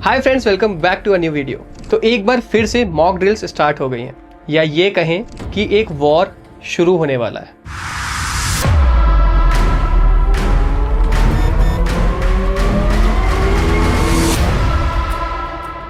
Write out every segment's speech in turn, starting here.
Hi friends, welcome back to a new video. तो एक बार फिर से मॉक ड्रिल्स स्टार्ट हो गई हैं, या ये कहें कि एक वॉर शुरू होने वाला है।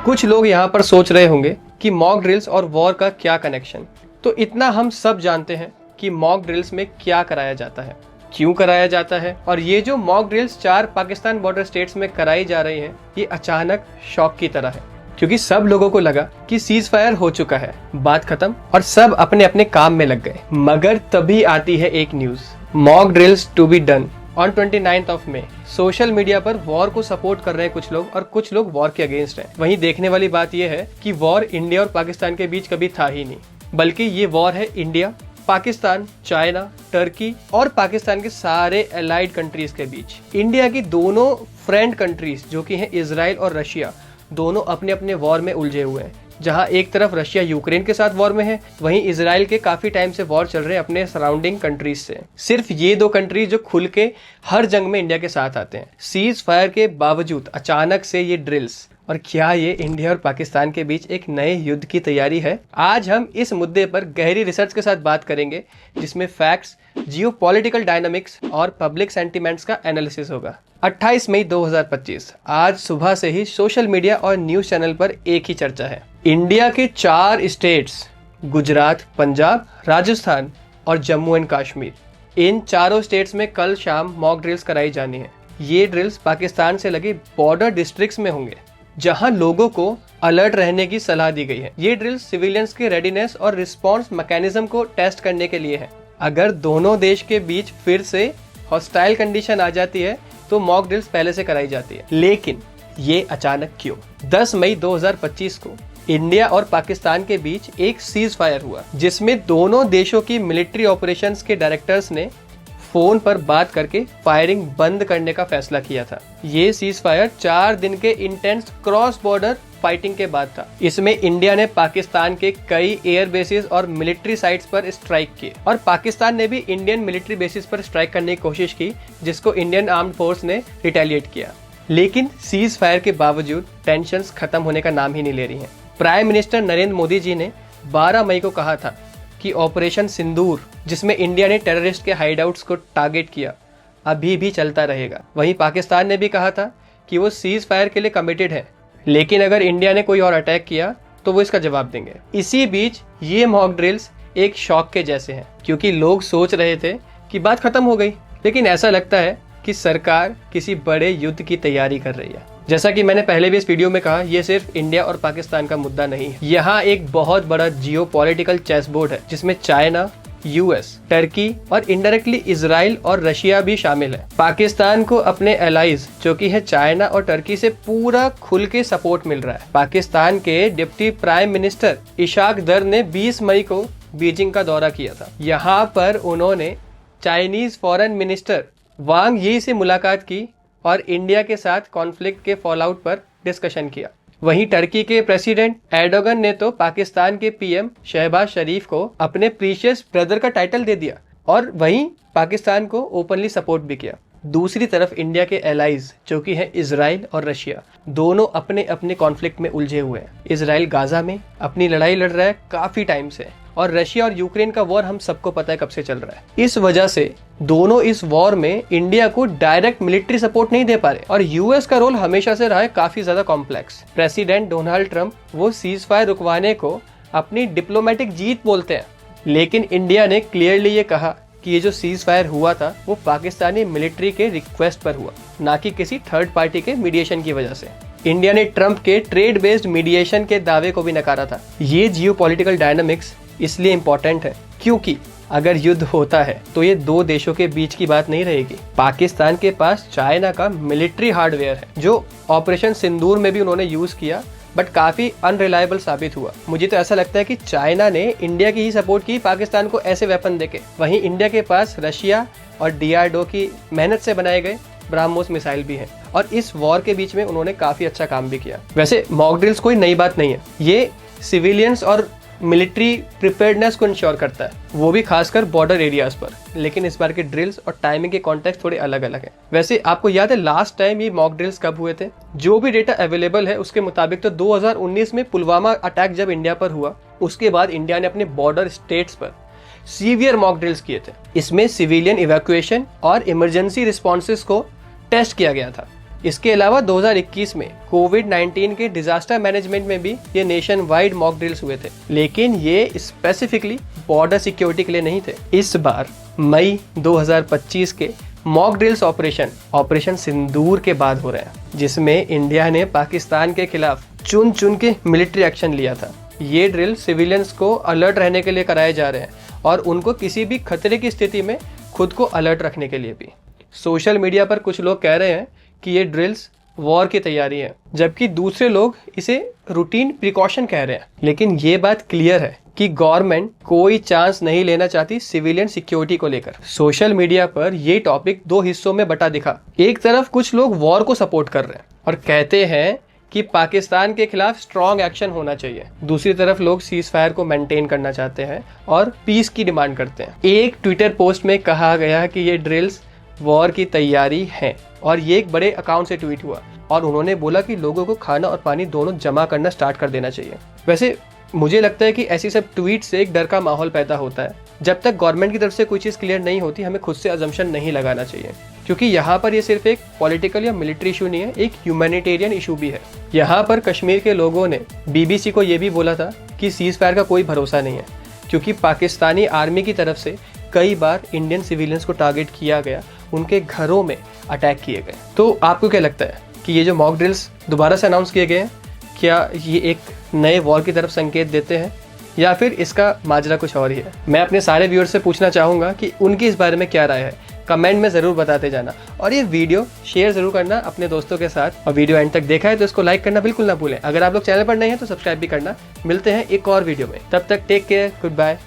कुछ लोग यहाँ पर सोच रहे होंगे कि मॉक ड्रिल्स और वॉर का क्या कनेक्शन। तो इतना हम सब जानते हैं कि मॉक ड्रिल्स में क्या कराया जाता है, क्यों कराया जाता है, और ये जो mock drills 4 Pakistan border states में कराई जा रही हैं, ये अचानक शॉक की तरह है, क्योंकि सब लोगों को लगा कि सीज फायर हो चुका है, बात खत्म और सब अपने अपने काम में लग गए। मगर तभी आती है एक news, mock drills to be done on 29th of May। Social media पर वॉर को सपोर्ट कर रहे हैं कुछ लोग और कुछ लोग वॉर के अगेंस्ट हैं। वहीं देखने वाली बात यह है कि वॉर इंडिया और पाकिस्तान के बीच कभी था ही नहीं, बल्कि ये वॉर है इंडिया, पाकिस्तान, चाइना, टर्की और पाकिस्तान के सारे एलाइड कंट्रीज के बीच। इंडिया की दोनों फ्रेंड कंट्रीज जो कि हैं इजराइल और रशिया, दोनों अपने अपने वॉर में उलझे हुए हैं। जहां एक तरफ रशिया यूक्रेन के साथ वॉर में है, वहीं इजराइल के काफी टाइम से वॉर चल रहे हैं अपने सराउंडिंग कंट्रीज से। सिर्फ ये 2 कंट्रीज जो खुल के हर जंग में इंडिया के साथ आते हैं। सीज फायर के बावजूद अचानक से ये ड्रिल्स, और क्या ये इंडिया और पाकिस्तान के बीच एक नए युद्ध की तैयारी है? आज हम इस मुद्दे पर गहरी रिसर्च के साथ बात करेंगे, जिसमें फैक्ट्स, जियोपॉलिटिकल डायनामिक्स और पब्लिक सेंटिमेंट्स का एनालिसिस होगा। 28 मई 2025 आज सुबह से ही सोशल मीडिया और न्यूज चैनल पर एक ही चर्चा है। इंडिया के 4 स्टेट्स गुजरात, पंजाब, राजस्थान और जम्मू एंड कश्मीर, इन चारों स्टेट्स में कल शाम मॉक ड्रिल्स कराई जानी है। ये ड्रिल्स पाकिस्तान से लगे बॉर्डर डिस्ट्रिक्ट्स में होंगे, जहां लोगों को अलर्ट रहने की सलाह दी गई है। ये ड्रिल्स सिविलियंस के रेडीनेस और रिस्पांस मैकेनिज्म को टेस्ट करने के लिए है। अगर दोनों देश के बीच फिर से हॉस्टाइल कंडीशन आ जाती है तो मॉक ड्रिल्स पहले से कराई जाती है। लेकिन ये अचानक क्यों? 10 मई 2025 को इंडिया और पाकिस्तान के बीच एक सीज फायर हुआ, जिसमें दोनों देशों की मिलिट्री ऑपरेशंस के डायरेक्टर्स ने फोन पर बात करके फायरिंग बंद करने का फैसला किया था। ये सीज फायर 4 दिन के इंटेंस क्रॉस बॉर्डर फाइटिंग के बाद था। इसमें इंडिया ने पाकिस्तान के कई एयर बेसिस और मिलिट्री साइट्स पर स्ट्राइक किए, और पाकिस्तान ने भी इंडियन मिलिट्री बेसिस पर स्ट्राइक करने की कोशिश की, जिसको इंडियन आर्म्ड फोर्स ने रिटेलिएट किया। लेकिन सीज फायर के बावजूद टेंशंस खत्म होने का नाम ही नहीं ले रही हैं। प्राइम मिनिस्टर नरेंद्र मोदी जी ने 12 मई को कहा था कि ऑपरेशन सिंदूर, जिसमें इंडिया ने टेररिस्ट के हाइडआउट्स को टारगेट किया, अभी भी चलता रहेगा। वहीं पाकिस्तान ने भी कहा था कि वो सीज फायर के लिए कमिटेड है, लेकिन अगर इंडिया ने कोई और अटैक किया तो वो इसका जवाब देंगे। इसी बीच ये मॉक ड्रिल्स एक शॉक के जैसे हैं, क्योंकि लोग सोच रहे थे कि बात खत्म हो गई, लेकिन ऐसा लगता है कि सरकार किसी बड़े युद्ध की तैयारी कर रही है। जैसा कि मैंने पहले भी इस वीडियो में कहा, ये सिर्फ इंडिया और पाकिस्तान का मुद्दा नहीं है। यहाँ एक बहुत बड़ा जियोपॉलिटिकल चेस बोर्ड है, जिसमें चाइना, यूएस, टर्की और इनडायरेक्टली इजराइल और रशिया भी शामिल है। पाकिस्तान को अपने एलाइज जो कि है चाइना और टर्की से पूरा खुल के सपोर्ट मिल रहा है। पाकिस्तान के डिप्टी प्राइम मिनिस्टर इशाक दर ने 20 मई को बीजिंग का दौरा किया था। यहाँ पर उन्होंने चाइनीज फॉरेन मिनिस्टर वांग यी से मुलाकात की और इंडिया के साथ कॉन्फ्लिक्ट के फॉलआउट पर डिस्कशन किया। वहीं टर्की के प्रेसिडेंट एर्डोगन ने तो पाकिस्तान के पीएम शहबाज शरीफ को अपने प्रीशियस ब्रदर का टाइटल दे दिया, और वहीं पाकिस्तान को ओपनली सपोर्ट भी किया। दूसरी तरफ इंडिया के एलाइज जो कि है इजराइल और रशिया, दोनों अपने अपने कॉन्फ्लिक्ट में उलझे हुए हैं। इजराइल गाजा में अपनी लड़ाई लड़ रहा है काफी टाइम से, और रशिया और यूक्रेन का वॉर हम सबको पता है कब से चल रहा है। इस वजह से दोनों इस वॉर में इंडिया को डायरेक्ट मिलिट्री सपोर्ट नहीं दे पा रहे, और यूएस का रोल हमेशा से रहा है काफी ज्यादा कॉम्प्लेक्स। प्रेसिडेंट डोनाल्ड ट्रंप वो सीज फायर रुकवाने को अपनी डिप्लोमेटिक जीत बोलते हैं, लेकिन इंडिया ने क्लियरली ये कहा कि ये जो सीज फायर हुआ था वो पाकिस्तानी मिलिट्री के रिक्वेस्ट पर हुआ, ना कि किसी थर्ड पार्टी के मीडिएशन की वजह से। इंडिया ने ट्रंप के ट्रेड बेस्ड मीडिएशन के दावे को भी नकारा था। ये जियोपॉलिटिकल डायनामिक्स इसलिए इम्पोर्टेंट है क्योंकि अगर युद्ध होता है तो ये 2 देशों के बीच की बात नहीं रहेगी। पाकिस्तान के पास चाइना का मिलिट्री हार्डवेयर है, जो ऑपरेशन सिंदूर में भी उन्होंने यूज किया, बट काफी अनरिलायबल साबित हुआ। मुझे तो ऐसा लगता है कि चाइना ने इंडिया की ही सपोर्ट की पाकिस्तान को ऐसे वेपन देके। वहीं इंडिया के पास रशिया और डीआरडीओ की मेहनत से बनाए गए ब्रह्मोस मिसाइल भी हैं, और इस वॉर के बीच में उन्होंने काफी अच्छा काम भी किया। वैसे मॉक ड्रिल्स कोई नई बात नहीं है, ये सिविलियंस और मिलिट्री प्रिपेयर्डनेस को इंश्योर करता है, वो भी खासकर बॉर्डर एरियाज पर। लेकिन इस बार के ड्रिल्स और टाइमिंग के कॉन्टेक्स्ट थोड़े अलग अलग हैं। वैसे आपको याद है लास्ट टाइम ये मॉक ड्रिल्स कब हुए थे? जो भी डेटा अवेलेबल है उसके मुताबिक तो 2019 में पुलवामा अटैक जब इंडिया पर हुआ, उसके बाद इंडिया ने अपने बॉर्डर स्टेट्स पर सीवियर मॉक ड्रिल्स किए थे। इसमें सिविलियन इवैक्यूएशन और इमरजेंसी रिस्पॉन्सेस को टेस्ट किया गया था। इसके अलावा 2021 में कोविड-19 के डिजास्टर मैनेजमेंट में भी ये नेशन वाइड मॉक ड्रिल्स हुए थे, लेकिन ये स्पेसिफिकली बॉर्डर सिक्योरिटी के लिए नहीं थे। इस बार मई 2025 के मॉक ड्रिल्स ऑपरेशन सिंदूर के बाद हो रहे हैं, जिसमें इंडिया ने पाकिस्तान के खिलाफ चुन चुन के मिलिट्री एक्शन लिया था। ये ड्रिल सिविलियंस को अलर्ट रहने के लिए कराए जा रहे हैं और उनको किसी भी खतरे की स्थिति में खुद को अलर्ट रखने के लिए भी। सोशल मीडिया पर कुछ लोग कह रहे हैं कि ये ड्रिल्स वॉर की तैयारी है, जबकि दूसरे लोग इसे रूटीन प्रिकॉशन कह रहे हैं। लेकिन ये बात क्लियर है कि गवर्नमेंट कोई चांस नहीं लेना चाहती सिविलियन सिक्योरिटी को लेकर। सोशल मीडिया पर ये टॉपिक दो हिस्सों में बटा दिखा। एक तरफ कुछ लोग वॉर को सपोर्ट कर रहे हैं और कहते हैं कि पाकिस्तान के खिलाफ स्ट्रॉन्ग एक्शन होना चाहिए। दूसरी तरफ लोग सीज फायर को मेंटेन करना चाहते हैं और पीस की डिमांड करते हैं। एक ट्विटर पोस्ट में कहा गया कि ये ड्रिल्स वॉर की तैयारी है और ये एक बड़े अकाउंट से ट्वीट हुआ और उन्होंने बोला कि लोगों को खाना और पानी दोनों जमा करना स्टार्ट कर देना चाहिए। वैसे मुझे लगता है कि ऐसी सब ट्वीट से एक डर का माहौल पैदा होता है। जब तक गवर्नमेंट की तरफ से कोई चीज़ क्लियर नहीं होती, हमें खुद से अजम्पशन नहीं लगाना चाहिए, क्योंकि यहाँ पर ये सिर्फ एक पॉलिटिकल या मिलिट्री इशू नहीं है, एक ह्यूमैनिटेरियन इशू भी है। यहाँ पर कश्मीर के लोगों ने बीबीसी को ये भी बोला था कि सीज फायर का कोई भरोसा नहीं है, क्योंकि पाकिस्तानी आर्मी की तरफ से कई बार इंडियन सिविलियंस को टारगेट किया गया, उनके घरों में अटैक किए गए। तो आपको क्या लगता है कि ये जो मॉक ड्रिल्स दोबारा से अनाउंस किए गए हैं, क्या ये एक नए वॉर की तरफ संकेत देते हैं या फिर इसका माजरा कुछ और ही है? मैं अपने सारे व्यूअर्स से पूछना चाहूँगा कि उनकी इस बारे में क्या राय है। कमेंट में ज़रूर बताते जाना और ये वीडियो शेयर ज़रूर करना अपने दोस्तों के साथ। और वीडियो एंड तक देखा है तो इसको लाइक करना बिल्कुल ना भूलें। अगर आप लोग चैनल पर नए हैं तो सब्सक्राइब भी करना। मिलते हैं एक और वीडियो में, तब तक टेक केयर, गुड बाय।